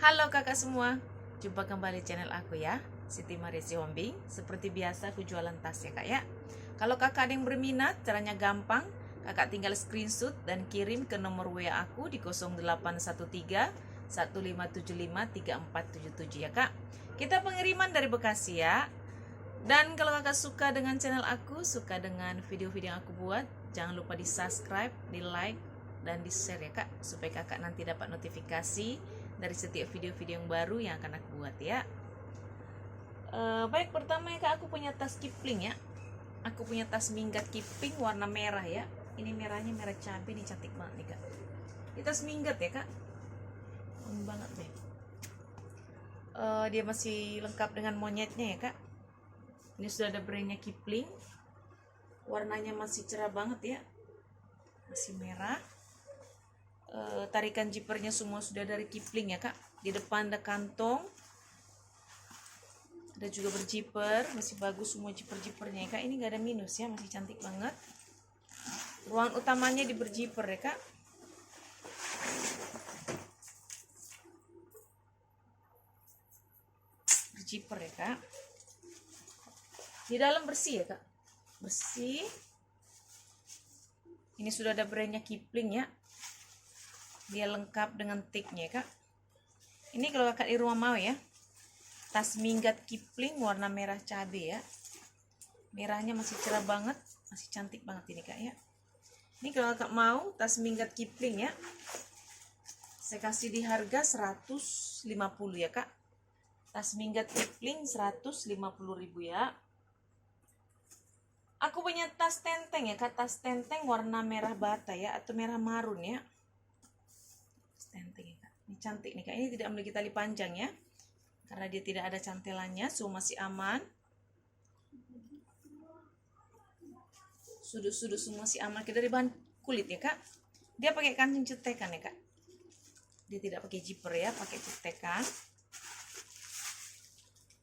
Halo kakak semua, jumpa kembali channel aku ya, Siti Marisi Hombing. Seperti biasa aku jualan tas ya kak ya. Kalau kakak ada yang berminat, caranya gampang. Kakak tinggal screenshot dan kirim ke nomor WA aku di 0813 1575 3477 ya kak. Kita pengiriman dari Bekasi ya. Dan kalau kakak suka dengan channel aku, suka dengan video-video yang aku buat, jangan lupa di subscribe, di like, dan di share ya kak, supaya kakak nanti dapat notifikasi dari setiap video-video yang baru yang akan aku buat ya. Baik, pertama ya kak, aku punya tas Kipling ya. Aku punya tas minggat Kipling warna merah ya. Ini merahnya merah cabai, ini cantik banget nih kak. Ini tas minggat ya kak, wangi banget deh. Dia masih lengkap dengan monyetnya ya kak. Ini sudah ada brandnya Kipling. Warnanya masih cerah banget ya, masih merah. Tarikan zippernya semua sudah dari Kipling ya kak. Di depan ada kantong, ada juga berzipper, masih bagus semua zipper-zippernya ya kak. Ini nggak ada minus ya, masih cantik banget. Ruangan utamanya di berzipper ya kak. Berzipper ya kak. Di dalam bersih ya kak, bersih. Ini sudah ada brandnya Kipling ya. Dia lengkap dengan tiknya ya kak. Ini kalau kakak di rumah mau ya, tas minggat Kipling warna merah cabai ya. Merahnya masih cerah banget, masih cantik banget ini kak ya. Ini kalau kakak mau tas minggat Kipling ya, saya kasih di harga 150 ya kak. Tas minggat Kipling 150.000 ya. Aku punya tas tenteng ya kak, tas tenteng warna merah bata ya, atau merah marun ya. Tas tenteng ya kak, ini cantik nih kak. Ini tidak memiliki tali panjang ya, karena dia tidak ada cantelannya, so masih aman. Sudut-sudut semua masih aman. Kita dari bahan kulit ya kak. Dia pakai kancing cetekan ya kak. Dia tidak pakai zipper ya, pakai cetekan.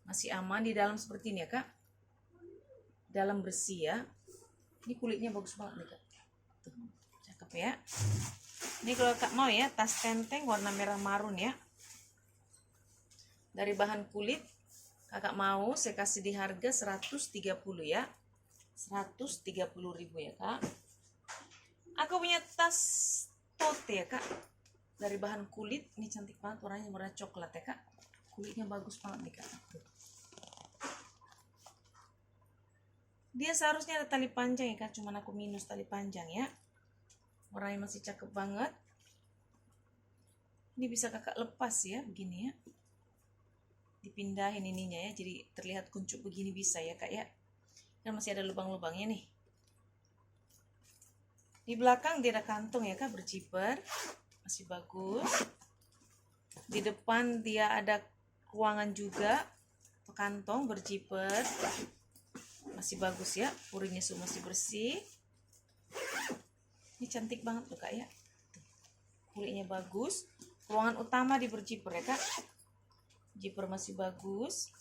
Masih aman. Di dalam seperti ini ya kak. Dalam bersih ya. Ini kulitnya bagus banget nih kak. Tuh, cakep ya. Ini kalau kak mau ya, tas tenteng warna merah marun ya. Dari bahan kulit, kakak mau saya kasih di harga 130 ya. 130.000 ya kak. Aku punya tas tote ya kak, dari bahan kulit. Ini cantik banget, warnanya warna coklat ya kak. Kulitnya bagus banget nih kak. Dia seharusnya ada tali panjang ya kak, cuman aku minus tali panjang ya. Warnanya masih cakep banget. Ini bisa kakak lepas ya, begini ya. Dipindahin ininya ya, jadi terlihat kuncup begini bisa ya kak ya. Dan masih ada lubang-lubangnya nih. Di belakang dia ada kantong ya kak, berzipper, masih bagus. Di depan dia ada ruangan juga, kantong berzipper, masih bagus ya, puringnya semua masih bersih. Ini cantik banget tuh kak ya, kulitnya bagus. Ruangan utama di berzipper ya kak, zipper masih bagus.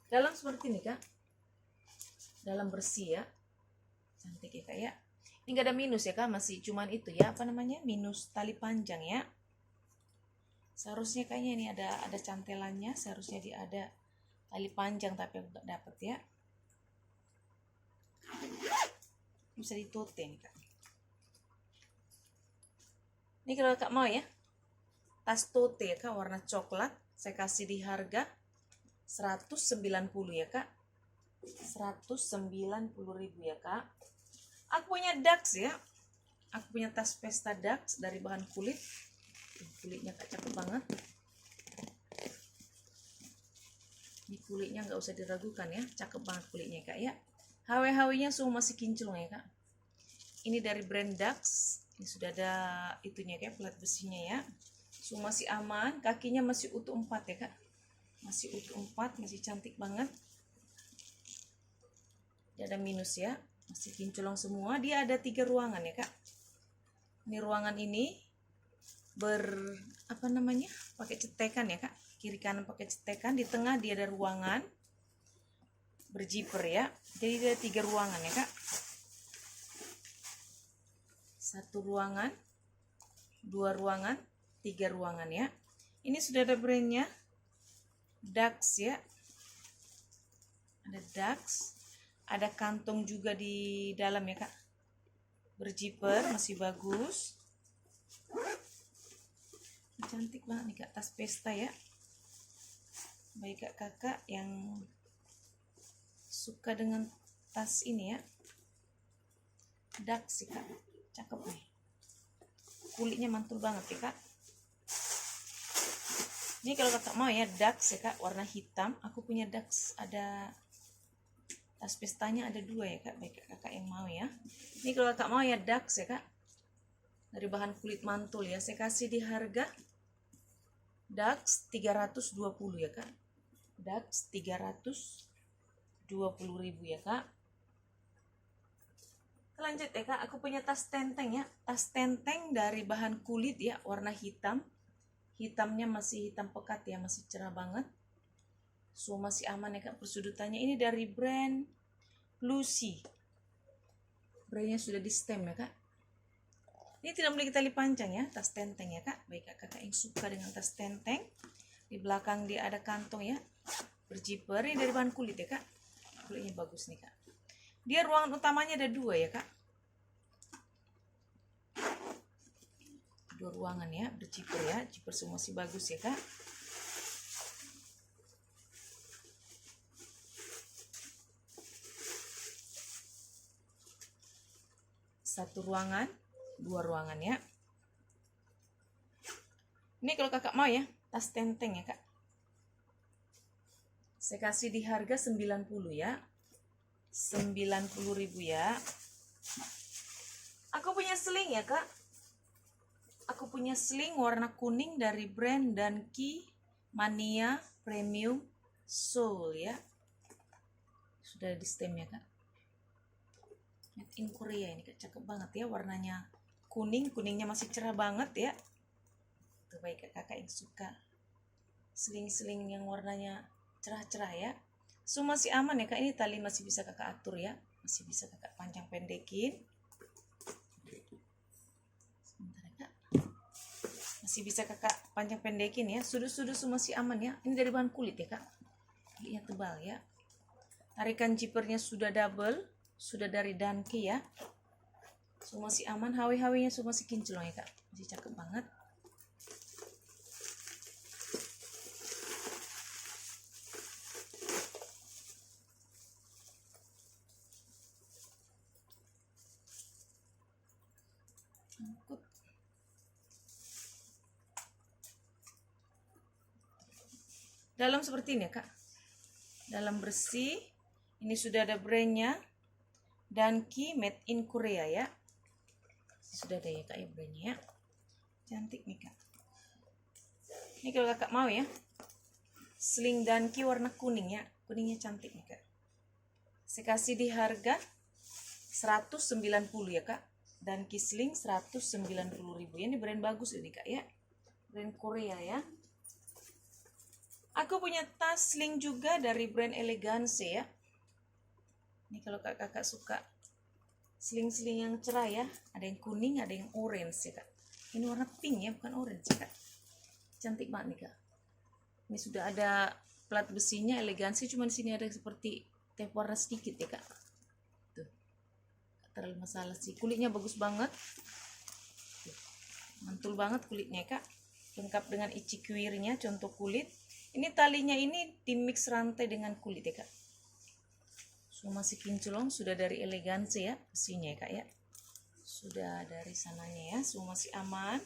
Dalam seperti ini kak, dalam bersih ya, cantik ya kak ya. Ini gak ada minus ya kak, masih cuman itu ya, apa namanya, minus tali panjang ya. Seharusnya kayaknya ini ada cantelannya, seharusnya dia ada tali panjang, tapi aku gak dapet ya. Bisa ditote nih kak. Ini kalau kak mau ya, tas tote ya kak, warna coklat, saya kasih di harga 190 ya kak. 190.000 ya kak. Aku punya Dax ya, aku punya tas pesta Dax dari bahan kulit. Kulitnya kak cakep banget. Ini kulitnya nggak usah diragukan ya, cakep banget kulitnya kak ya. HW-HW nya semua masih kinclong ya kak. Ini dari brand Dax. Ini sudah ada itunya kayak plat besinya ya. Semua masih aman, kakinya masih utuh 4 ya kak. Masih utuh 4, masih cantik banget. Tidak ada minus ya, masih kinclong semua. Dia ada 3 ruangan ya kak. Ini ruangan ini apa namanya, pakai cetekan ya kak, kiri kanan pakai cetekan. Di tengah dia ada ruangan berzipper ya, jadi ada 3 ruangan ya kak. Satu ruangan 2 ruangan, 3 ruangan ya. Ini sudah ada brandnya, Dax ya. Ada Dax, ada kantong juga di dalam ya kak. Berjiper, masih bagus. Cantik banget nih kak, tas pesta ya. Baik kakak yang suka dengan tas ini ya. Dax sih kak, cakep nih. Kulitnya mantul banget ya kak. Ini kalau kakak mau ya Dax ya kak, warna hitam. Aku punya Dax, ada tas pestanya ada 2 ya kak. Baik kakak yang mau ya. Ini kalau kakak mau ya Dax ya kak, dari bahan kulit mantul ya. Saya kasih di harga Dax 320 ya kak. Dax 320.000 ya kak. Lanjut ya kak, aku punya tas tenteng ya. Tas tenteng dari bahan kulit ya, warna hitam. Hitamnya masih hitam pekat ya, masih cerah banget. So masih aman ya kak persudutannya. Ini dari brand Lucy. Brandnya sudah di stem ya kak. Ini tidak memiliki tali panjang ya, tas tenteng ya kak. Baik kakak yang suka dengan tas tenteng. Di belakang dia ada kantong ya, berjiper. Ini dari bahan kulit ya kak. Kulitnya bagus nih kak. Dia ruangan utamanya ada 2 ya kak. 2 ruangan ya, berjiper ya. Jiper semua masih bagus ya kak. Satu ruangan, 2 ruangan ya. Ini kalau kakak mau ya, tas tenteng ya kak. Saya kasih di harga 90 ya. 90.000 ya. Aku punya sling ya kak. Aku punya sling warna kuning dari brand Danki Mania Premium Soul ya. Sudah di stem ya kak. Made in Korea ini kak, cakep banget ya warnanya. Kuningnya masih cerah banget ya. Tuh baik kakak yang suka sling-sling yang warnanya cerah-cerah ya. So masih aman ya kak, ini tali masih bisa kakak atur ya. Masih bisa kakak panjang pendekin. Masih bisa kakak panjang pendekin ya. Sudut-sudut masih aman ya. Ini dari bahan kulit ya kak. Kulitnya tebal ya. Tarikan jipernya sudah double. Sudah dari Danki ya. So masih aman. Hawi-hawinya so masih kinclong ya kak. Masih cakep banget. Dalam seperti ini ya kak. Dalam bersih. Ini sudah ada brandnya. Danki Made in Korea ya. Sudah ada ya kak ya brandnya ya. Cantik nih kak. Ini kalau kakak mau ya. Sling Danki warna kuning ya. Kuningnya cantik nih kak. Saya kasih di harga 190 ya kak. Danki sling 190.000. Ini brand bagus ini kak ya. Brand Korea ya. Aku punya tas sling juga dari brand Elegance ya. Ini kalau kakak suka sling-sling yang cerah ya. Ada yang kuning, ada yang orange ya kak. Ini warna pink ya, bukan orange ya kak. Cantik banget nih kak. Ini sudah ada plat besinya Elegance, cuma di sini ada seperti tep warna sedikit ya kak. Tuh, gak terlalu masalah sih. Kulitnya bagus banget. Tuh, mantul banget kulitnya kak. Lengkap dengan ichikuirnya, contoh kulit. Ini talinya ini dimix rantai dengan kulit ya kak. So masih kinclong, sudah dari Elegance ya besinya ya kak ya. Sudah dari sananya ya, so masih aman.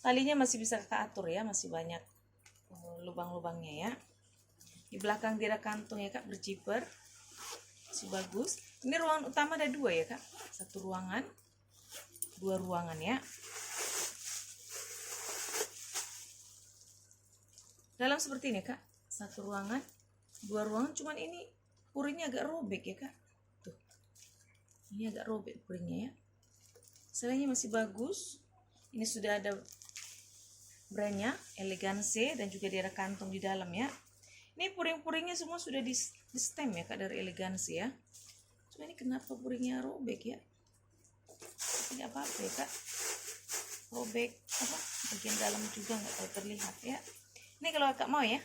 Talinya masih bisa kakak atur ya, masih banyak lubang-lubangnya ya. Di belakang dia ada kantong ya kak, berjiper. Masih bagus. Ini ruangan utama ada 2 ya kak. 1 ruangan, 2 ruangan ya. Dalam seperti ini kak, 1 ruangan, 2 ruangan, cuman ini puringnya agak robek ya kak. Tuh, ini agak robek puringnya ya. Selainya masih bagus. Ini sudah ada brandnya Elegance dan juga dia ada kantong di dalam ya. Ini puring-puringnya semua sudah di stem ya kak dari Elegance ya. Cuma ini kenapa puringnya robek ya? Tidak apa-apa ya kak. robek apa bagian dalam juga nggak tahu terlihat ya. Ini kalau kakak mau ya,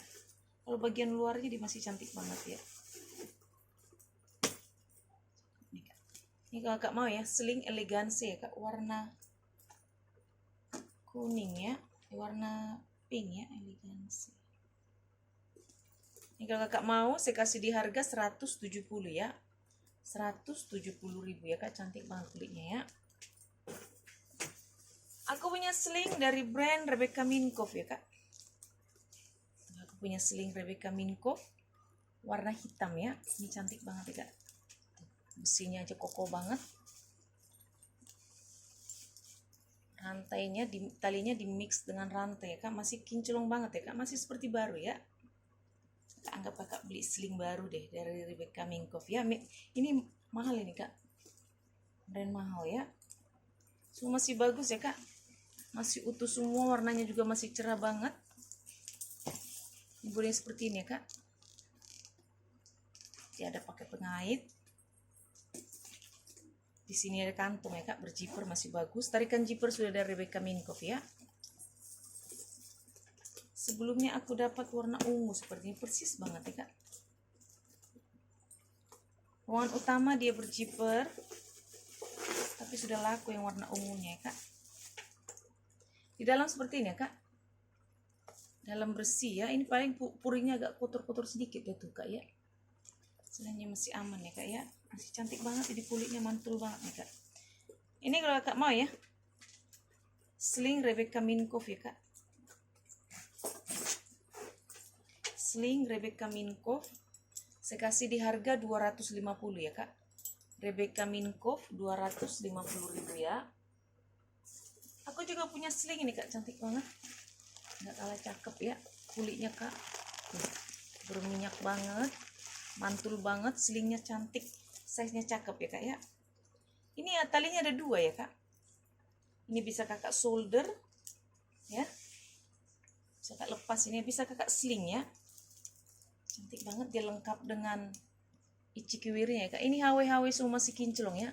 kalau bagian luarnya dia masih cantik banget ya. Ini kalau kakak mau ya, sling elegansi ya kak, warna kuning ya, warna pink ya, elegansi. Ini kalau kakak mau saya kasih di harga 170 ya, 170.000 ya kak, cantik banget kulitnya ya. Aku punya sling dari brand Rebecca Minkoff ya kak. Aku punya sling Rebecca Minkoff warna hitam ya. Ini cantik banget ya kak. Besinya aja kokoh banget. Rantainya, talinya di mix dengan rantai ya kak. Masih kinclong banget ya kak. Masih seperti baru ya. Kak, anggap kakak beli sling baru deh dari Rebecca Minkoff ya. Ini mahal ini kak. Brand mahal ya. Semua masih bagus ya kak. Masih utuh semua, warnanya juga masih cerah banget. Ini boleh seperti ini ya kak. Dia ada pakai pengait. Di sini ada kantong ya kak, berjiper masih bagus. Tarikan jiper sudah dari Rebecca Minkoff ya. Sebelumnya aku dapat warna ungu seperti ini, persis banget ya kak. Ruangan utama dia berjiper, tapi sudah laku yang warna ungunya ya kak. Di dalam seperti ini ya kak, dalam bersih ya. Ini paling puringnya agak kotor-kotor sedikit ya tuh kak ya. Selainnya masih aman ya kak ya, masih cantik banget. Jadi kulitnya mantul banget nih kak. Ini kalau kakak mau ya, sling Rebecca Minkoff ya kak. Sling Rebecca Minkoff saya kasih di harga 250 ya kak. Rebecca Minkoff 250.000 ya. Aku juga punya sling ini kak, cantik banget, nggak kalah cakep ya kulitnya kak. Berminyak banget, mantul banget, slingnya cantik, size-nya cakep ya kak ya. Ini ya talinya ada 2 ya kak. Ini bisa kakak solder ya, bisa kakak lepas, ini bisa kakak sling ya. Cantik banget, dia lengkap dengan ichikiwirnya ya kak. Ini HW semua masih kinclong ya,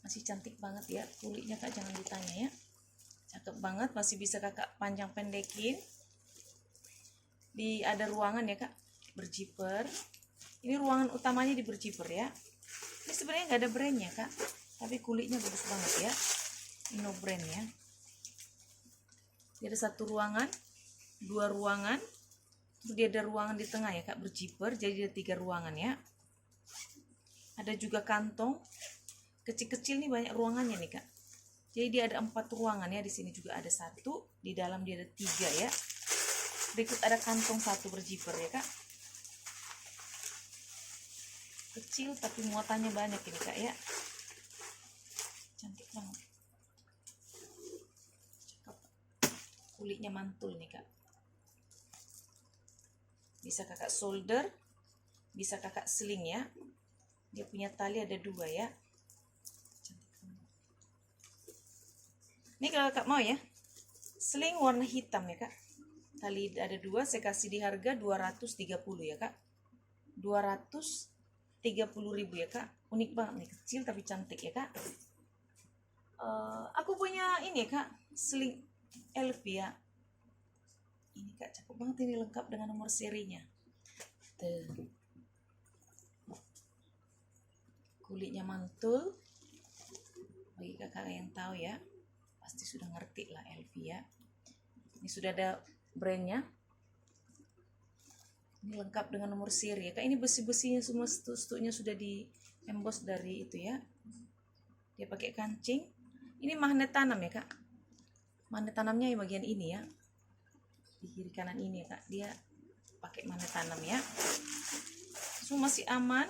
masih cantik banget ya kulitnya kak, jangan ditanya ya. Cakep banget, masih bisa kakak panjang pendekin. Ada ruangan ya kak, berjiper. Ini ruangan utamanya di berjiper ya. Ini sebenarnya nggak ada brandnya kak, tapi kulitnya bagus banget ya. Ini no brand ya. Dia ada 1 ruangan, 2 ruangan, dia ada ruangan di tengah ya kak, berjiper. Jadi ada 3 ruangan ya. Ada juga kantong kecil-kecil nih, banyak ruangannya nih kak. Jadi dia ada 4 ruangan ya. Di sini juga ada 1, di dalam dia ada 3 ya. Berikut ada kantong 1 berjiper ya kak. Kecil tapi muatannya banyak ini kak ya. Cantik banget. Cakep. Kulitnya mantul nih kak. Bisa kakak solder, bisa kakak sling ya. Dia punya tali ada 2 ya. Ini kalau kakak mau ya, sling warna hitam ya kak. Tali ada 2, saya kasih di harga 230 ya kak. 230.000 ya kak. Unik banget nih, kecil tapi cantik ya kak. Aku punya ini ya kak, sling LV ya. Ini kak, cakep banget, ini lengkap dengan nomor serinya. Tuh. Kulitnya mantul. Bagi kakak yang tahu ya, pasti sudah ngerti lah LV ya. Ini sudah ada brandnya. Ini lengkap dengan nomor seri ya kak. Ini besi-besinya semua, stuk-stuknya sudah di emboss dari itu ya. Dia pakai kancing. Ini magnet tanam ya kak. Magnet tanamnya di bagian ini ya, di kiri kanan ini ya kak. Dia pakai magnet tanam ya. Semua masih aman.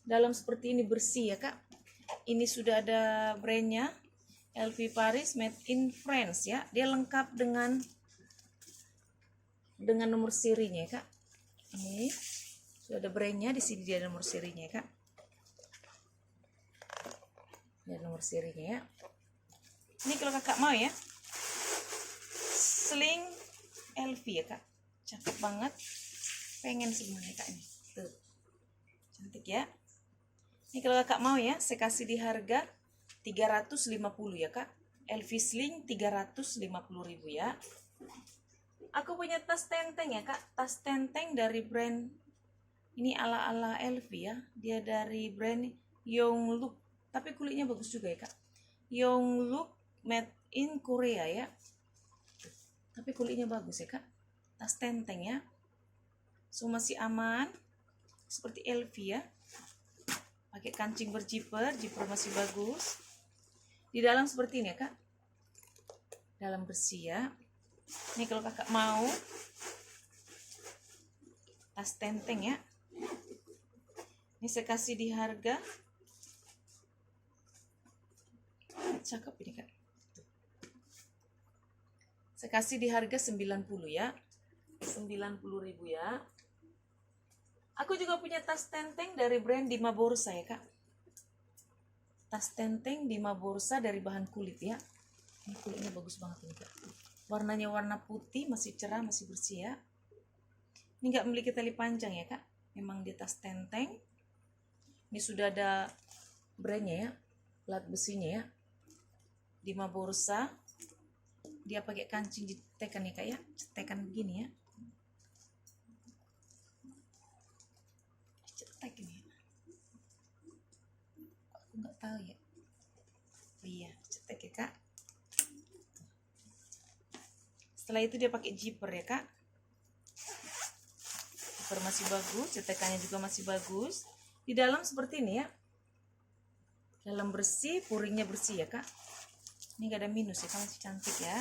Dalam seperti ini bersih ya kak. Ini sudah ada brandnya, LV Paris made in France ya. Dia lengkap dengan nomor serinya ya kak. Ini sudah ada brandnya, di sini dia ada nomor serinya ya kak. Ada nomor serinya ya. Ini kalau kakak mau ya, sling LV ya kak, cakep banget. Pengen sebenarnya kak ini. Tuh, cantik ya. Ini kalau kakak mau ya, saya kasih di harga 350 ya kak. LV Sling 350.000 ya. Aku punya tas tenteng ya kak, tas tenteng dari brand ini ala-ala LV ya. Dia dari brand Yonglook, tapi kulitnya bagus juga ya kak. Yonglook made in Korea ya, tapi kulitnya bagus ya kak. Tas tenteng ya, so masih aman seperti LV ya. Pakai kancing berjiper, jiper masih bagus. Di dalam seperti ini ya kak, dalam bersih ya. Ini kalau kakak mau tas tenteng ya, ini saya kasih di harga, cakep ini kak. Saya kasih di harga 90 ya, 90.000 ya. Aku juga punya tas tenteng dari brand Dima Borsa ya kak. Tas tenteng Dima Borsa dari bahan kulit ya. Ini kulitnya bagus banget ini kak. Warnanya warna putih, masih cerah, masih bersih ya. Ini nggak memiliki tali panjang ya kak. Memang di tas tenteng. Ini sudah ada brandnya ya, plat besinya ya. Dima Borsa. Dia pakai kancing cetekan ya kak ya, cetekan begini ya. Cetek ini. Aku nggak tahu ya. Oh iya, cetek ya kak. Setelah itu dia pakai zipper ya kak. Zipper masih bagus, cetekannya juga masih bagus. Di dalam seperti ini ya. Dalam bersih, puringnya bersih ya kak. Ini gak ada minus ya kak, masih cantik ya.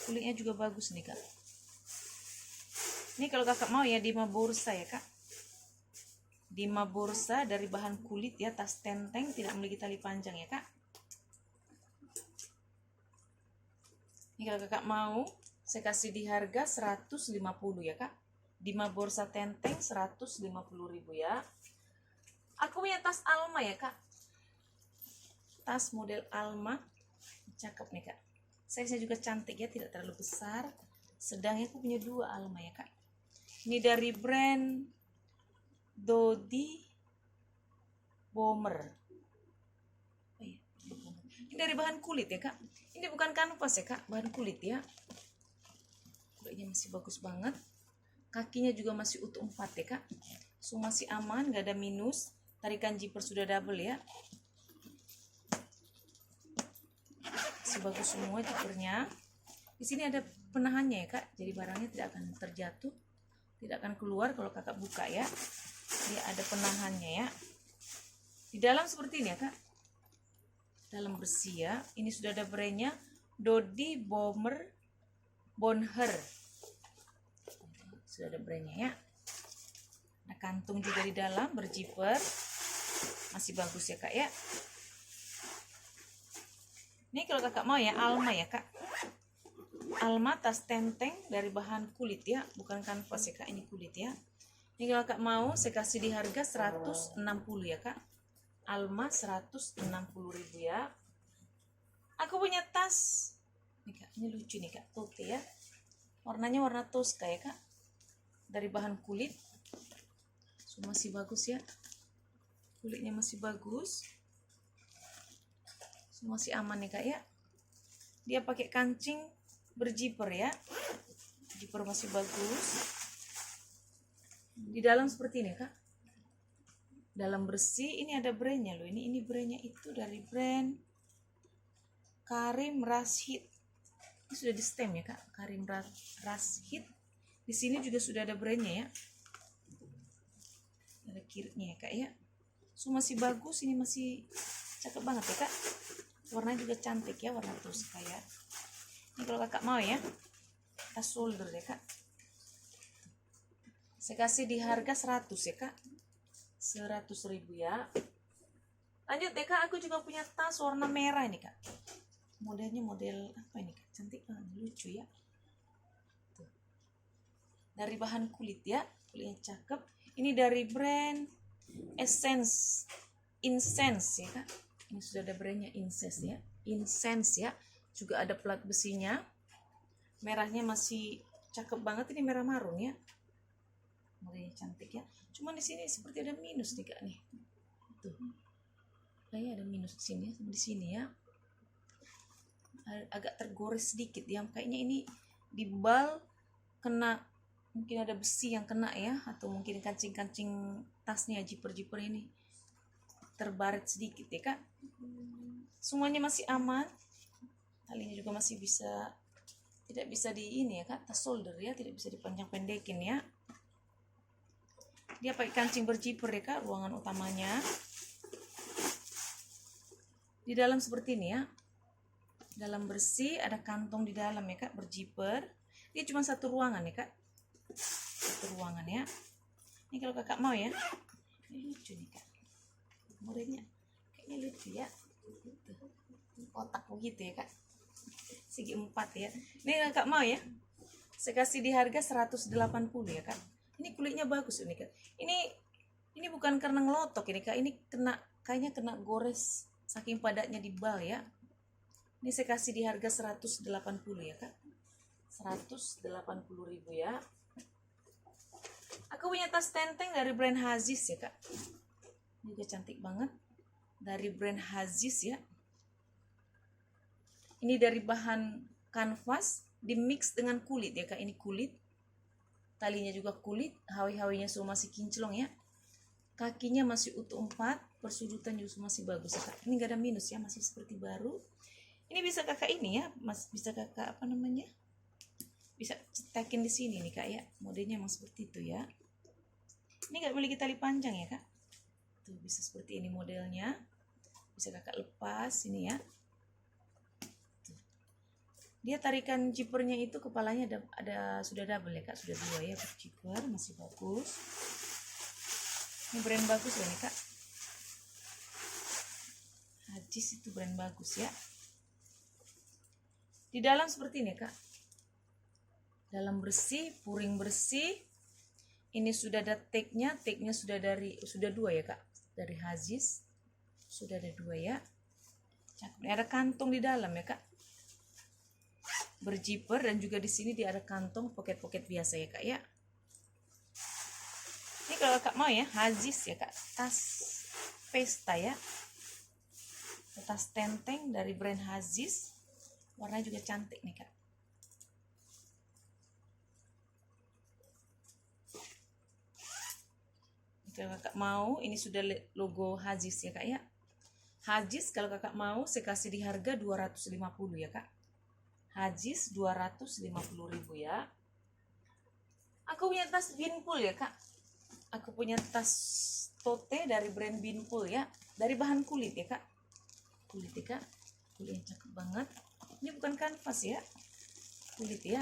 Kulitnya juga bagus nih kak. Ini kalau kakak mau ya Dima Borsa ya kak. Dima Borsa dari bahan kulit ya, tas tenteng, tidak memiliki tali panjang ya kak. Ini kalau kakak mau, saya kasih di harga 150 ya kak. Dima Borsa tenteng 150.000 ya. Aku punya tas Alma ya kak. Tas model Alma, cakep nih kak. Size-nya juga cantik ya, tidak terlalu besar. Sedangnya aku punya 2 Alma ya kak. Ini dari brand Dodi Bomber. Oh iya, ini dari bahan kulit ya kak. Ini bukan kanvas ya kak, bahan kulit ya. Kulitnya masih bagus banget. Kakinya juga masih utuh 4 ya kak. So masih aman, gak ada minus. Tarikan zipper sudah double ya. Masih bagus semua zippernya. Di sini ada penahannya ya kak, jadi barangnya tidak akan terjatuh, tidak akan keluar kalau kakak buka ya. Dia ada penahannya ya. Di dalam seperti ini ya kak, dalam bersih ya. Ini sudah ada brandnya Dodi Bomber Bonher. Sudah ada brandnya ya. Ada kantung juga di dalam, berjiper, masih bagus ya kak ya. Ini kalau kakak mau ya Alma ya kak. Alma tas tenteng dari bahan kulit ya, bukan kanvas ya kak, ini kulit ya. Ini kalau kakak mau saya kasih di harga 160 ya kak. Alma 160.000 ya. Aku punya tas nih kak, ini lucu nih kak, tote ya. Warnanya warna Tosca ya kak, dari bahan kulit. So, masih bagus ya, kulitnya masih bagus. So, masih aman nih kak ya. Dia pakai kancing berjiper ya, jiper masih bagus. Di dalam seperti ini kak, dalam bersih. Ini ada brandnya loh, ini brandnya itu dari brand Karim Rashid. Ini sudah di stem ya kak, Karim Rashid. Di sini juga sudah ada brandnya ya, ada kiriknya ya kak ya. So masih bagus, ini masih cakep banget ya kak. Warnanya juga cantik ya, warna Tosca ya. Ini kalau kakak mau ya, tas shoulder ya kak. Saya kasih di harga 100 ya kak, 100.000 ya. Lanjut deh kak, aku juga punya tas warna merah ini kak. Modelnya model apa ini kak, cantik banget, lucu ya. Tuh. Dari bahan kulit ya, kulitnya cakep. Ini dari brand Essence Incense ya kak. Ini sudah ada brandnya Incense ya, Incense ya. Juga ada plat besinya. Merahnya masih cakep banget, ini merah marun ya. Modelnya cantik ya. Cuman di sini seperti ada minus nih kak nih. Tuh. Kayaknya ada minus di sini sama di sini ya. agak tergores sedikit ya, kayaknya ini di bal kena, mungkin ada besi yang kena ya, atau mungkin kancing-kancing tasnya, jiper-jiper ini terbaret sedikit ya kak. Semuanya masih aman, talinya juga masih bisa, tidak bisa di ini ya kak, tas solder ya, tidak bisa dipanjang pendekin ya. Dia pakai kancing berjiper ya kak, ruangan utamanya di dalam seperti ini ya, dalam bersih, ada kantong di dalam ya kak, berjiper. Dia cuma satu ruangan ya kak, satu ruangan ya. Ini kalau kakak mau ya, ini lucu nih kak, modelnya kayaknya lucu ya, kotak begitu ya kak, segi 4 ya. Ini kakak mau ya, saya kasih di harga 180 ya kak. Ini kulitnya bagus ini kak. Ini bukan karena ngelotok ini kak, ini kayaknya kena gores saking padatnya di bal ya. Ini saya kasih di harga 180 ya kak, 180.000 ya. Aku punya tas tenteng dari brand Hazis ya kak, ini juga cantik banget, dari brand Hazis ya. Ini dari bahan kanvas dimix dengan kulit ya kak, ini kulit, talinya juga kulit, hawi-hawinya semua masih kinclong ya, kakinya masih utuh 4, persudutan juga masih bagus ya kak. Ini gak ada minus ya, masih seperti baru. Ini bisa kakak ini ya, bisa kakak apa namanya, bisa cetakin di sini nih kak ya, modelnya emang seperti itu ya. Ini gak memiliki tali panjang ya kak, tuh bisa seperti ini modelnya, bisa kakak lepas ini ya. Tuh. Dia tarikan jipernya itu kepalanya ada sudah double ya kak, sudah 2 ya, jiper masih bagus. Ini brand bagus ya nih kak, Hazis itu brand bagus ya. Di dalam seperti ini kak, dalam bersih, puring bersih. Ini sudah ada tagnya sudah 2 ya kak, dari Hazis sudah ada 2 ya. Cakep. Ada kantong di dalam ya kak, berjiper, dan juga di sini dia ada kantong pocket biasa ya kak ya. Ini kalau kakak mau ya, Hazis ya kak, tas pesta ya, tas tenteng dari brand Hazis, warnanya juga cantik nih kak. Kalau kakak mau, ini sudah logo Hazis ya kak ya. Hazis kalau kakak mau saya kasih di harga 250 ya kak. Hazis 250.000 ya. Aku punya tas Binpool ya kak, aku punya tas tote dari brand Binpool ya, dari bahan kulit ya kak, kulit ya kak, kulitnya cakep banget. Ini bukan kanvas ya, kulit ya,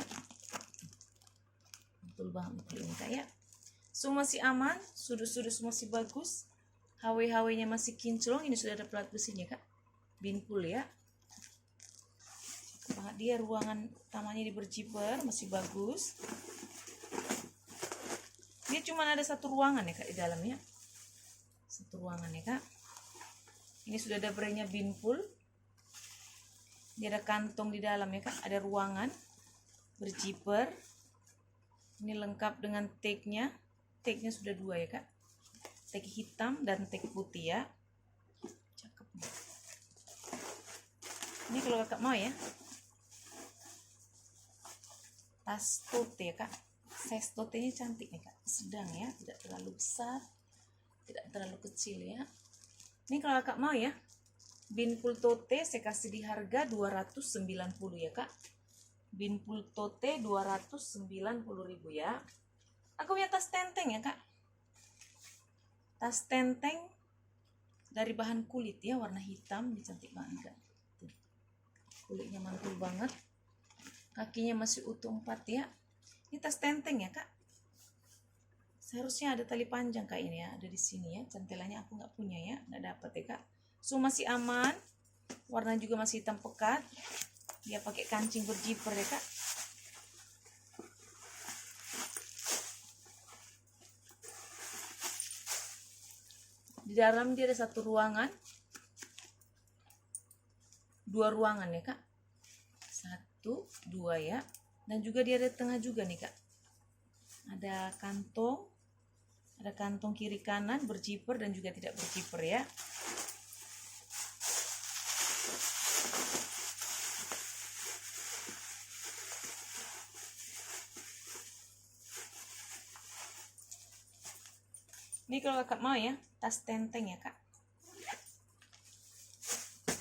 betul banget kulitnya kak ya. Semua masih aman, sudut-sudut semua masih bagus, HW-HW nya masih kinclong. Ini sudah ada plat besinya kak, Binpool ya. Dia ruangan utamanya di berjiper masih bagus. Dia cuma ada satu ruangan ya kak di dalamnya, satu ruangan ya kak. Ini sudah ada brandnya Binpool. Dia ada kantong di dalam ya kak, ada ruangan berjiper. Ini lengkap dengan tagnya sudah 2 ya kak, tag hitam dan tag putih ya, cakep. Ini kalau kakak mau ya, tas tote ya kak, size totenya cantik nih kak, sedang ya, tidak terlalu besar, tidak terlalu kecil ya. Ini kalau kakak mau ya, Binpool tote saya kasih di harga 290 ya kak. Binpool tote 290.000 ya. Aku punya tas tenteng ya kak, tas tenteng dari bahan kulit ya, warna hitam, ini cantik banget kak. Tuh. Kulitnya mantul banget, kakinya masih utuh 4 ya. Ini tas tenteng ya kak, seharusnya ada tali panjang kak, ini ya, ada di sini ya, cantelannya aku nggak punya ya, nggak dapat ya kak. So masih aman, warna juga masih hitam pekat. Dia pakai kancing berjiper ya kak. Di dalam dia ada satu ruangan, 2 ruangan ya kak, 1, 2 ya, dan juga dia ada tengah juga nih kak, ada kantong kiri kanan berjiper dan juga tidak berjiper ya. Ini kalau kakak mau ya, tas tenteng ya kak.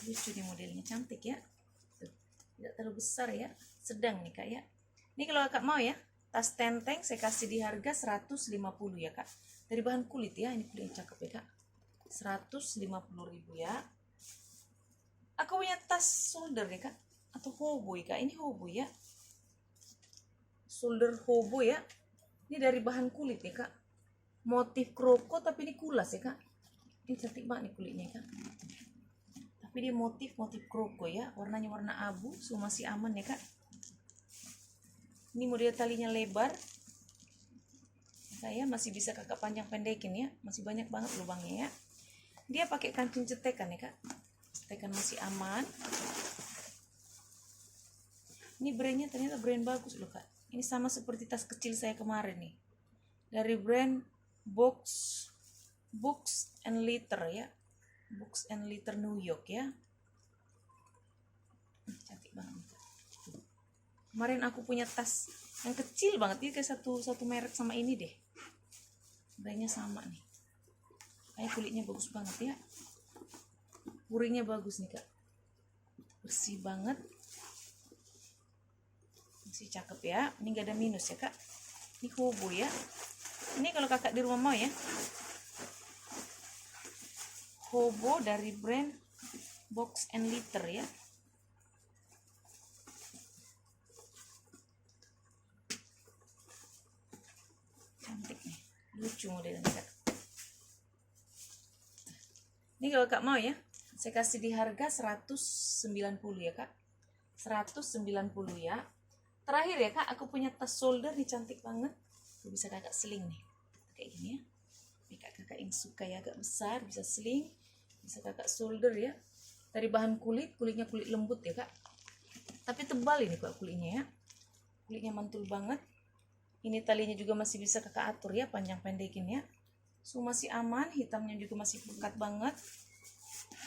Lucu nih modelnya, cantik ya. Tuh, tidak terlalu besar ya, sedang nih kak ya. Ini kalau kakak mau ya, tas tenteng saya kasih di harga 150 ya kak. Dari bahan kulit ya, ini kulit yang cakep ya kak. 150.000 ya. Aku punya tas shoulder nih kak, atau hobo ya kak. Ini hobo ya, shoulder hobo ya. Ini dari bahan kulit ya kak, motif kroko tapi ini kulas ya kak. Ini cantik banget nih kulitnya kak, tapi dia motif kroko ya, warnanya warna abu, so masih aman ya kak. Ini model talinya lebar, saya masih bisa kakak panjang pendekin ya, masih banyak banget lubangnya ya. Dia pakai kancing cetekan ya kak, cetekan masih aman. Ini brandnya ternyata brand bagus loh kak. Ini sama seperti tas kecil saya kemarin nih, dari brand Books and Litter ya, Books and Litter New York ya. Cantik banget. Kemarin aku punya tas yang kecil banget, ini kayak satu merek sama ini deh, brandnya sama nih. Kayak kulitnya bagus banget ya, puringnya bagus nih kak, bersih banget, masih cakep ya. Ini gak ada minus ya kak. Ini hobo ya. Ini kalau kakak di rumah mau ya, hobo dari brand Box and Litter ya. Cantik nih, lucu modelnya kak. Ini kalau kak mau ya, saya kasih di harga 190 ya kak. 190 ya. Terakhir ya kak, aku punya tas shoulder nih, cantik banget. Bisa kakak sling nih, kayak gini ya. Ini kakak yang suka ya, agak besar, bisa sling, bisa kakak shoulder ya. Dari bahan kulitnya kulit lembut ya kak, tapi tebal ini kak kulitnya ya. Kulitnya mantul banget. Ini talinya juga masih bisa kakak atur ya, panjang pendekin ya. So masih aman, hitamnya juga masih pekat banget.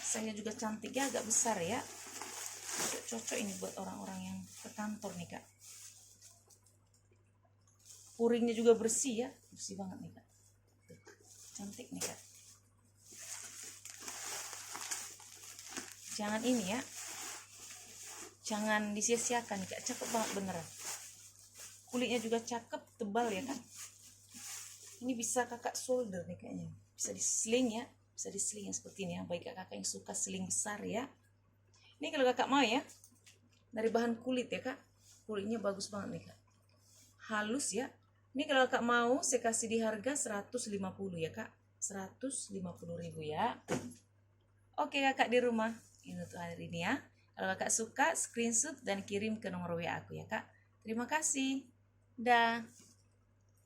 Saya juga cantik ya, agak besar ya. Cocok ini buat orang-orang yang ke kantor nih kak. Puringnya juga bersih ya, bersih banget nih kak. Cantik nih kak. Jangan ini ya, jangan disia-siakan kak, cakep banget beneran. Kulitnya juga cakep, tebal ya kan. Ini bisa kakak shoulder nih kayaknya, bisa di sling ya, bisa di sling yang seperti ini ya. Baik kakak yang suka sling besar ya. Ini kalau kakak mau ya, dari bahan kulit ya kak, kulitnya bagus banget nih kak, halus ya. Ini kalau kakak mau saya kasih di harga 150 ya kak, 150.000 ya. Oke kakak di rumah, ini untuk hari ini ya. Kalau kakak suka, screenshot dan kirim ke nomor WA aku ya kak. Terima kasih. Dah.